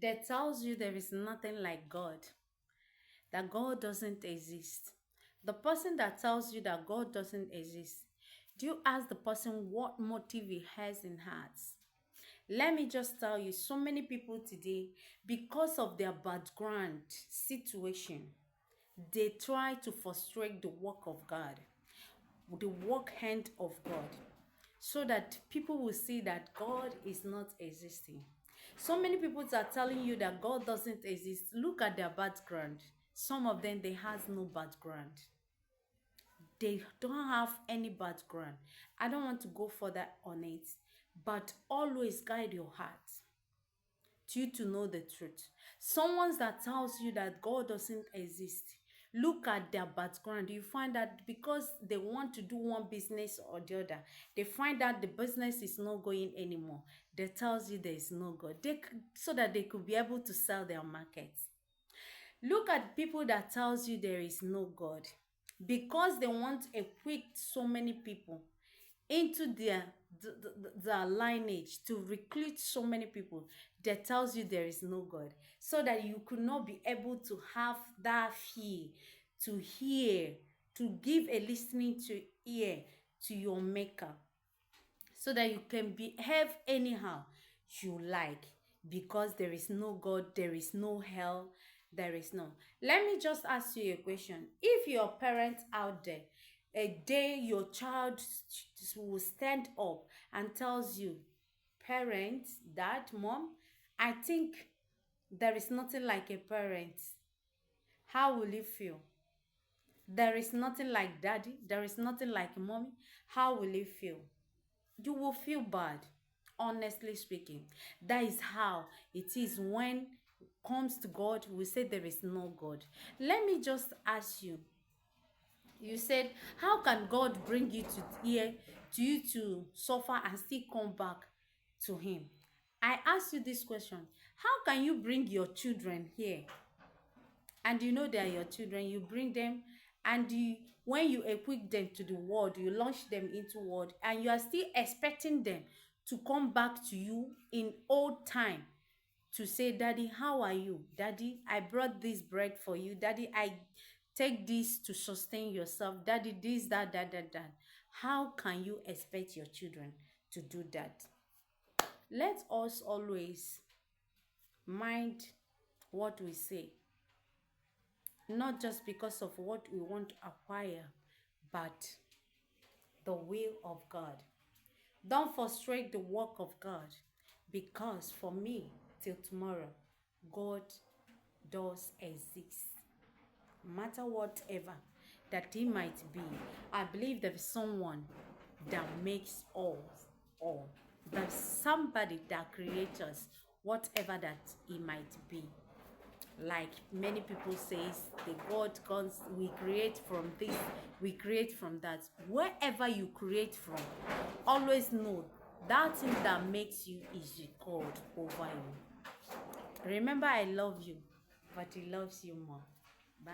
that tells you there is nothing like God, that God doesn't exist. The person that tells you that God doesn't exist, do you ask the person what motive he has in heart? Let me just tell you, so many people today, because of their background situation, they try to frustrate the work of God, the work hand of God, so that people will see that God is not existing. So many people are telling you that God doesn't exist. Look at their background. Some of them, they has no background. They don't have any background. I don't want to go further on it, but always guide your heart to you to know the truth. Someone that tells you that God doesn't exist, look at their background. You find that because they want to do one business or the other, they find that the business is not going anymore. They tells you there is no God. So that they could be able to sell their market. Look at people that tells you there is no God, because they want to equip so many people into their lineage, to recruit so many people that tells you there is no God, so that you could not be able to have that fear, to hear, to give a listening to ear to your maker, so that you can behave anyhow you like, because there is no God, there is no hell, there is no. Let me just ask you a question. If your parents out there, a day your child will stand up and tells you, parents, dad, mom, I think there is nothing like a parent, how will you feel? There is nothing like daddy, there is nothing like mommy, how will you feel? You will feel bad, honestly speaking. That is how it is when it comes to God. We say there is no God. Let me just ask you, you said, how can God bring you to here, to you to suffer and still come back to him? I ask you this question: how can you bring your children here, and you know they are your children, you bring them, and when you equip them to the world, you launch them into world, and you are still expecting them to come back to you in old time to say, daddy, how are you? Daddy, I brought this bread for you. Daddy, I take this to sustain yourself. Daddy, this, that. How can you expect your children to do that? Let us always mind what we say, not just because of what we want to acquire, but the will of God. Don't frustrate the work of God, because for me, till tomorrow, God does exist. No matter whatever that he might be, I believe there is someone that makes all. There's somebody that creates us, whatever that he might be. Like many people says, the God comes, we create from this, we create from that. Wherever you create from, always know that thing that makes you is God over you. Remember, I love you, but he loves you more. Bye.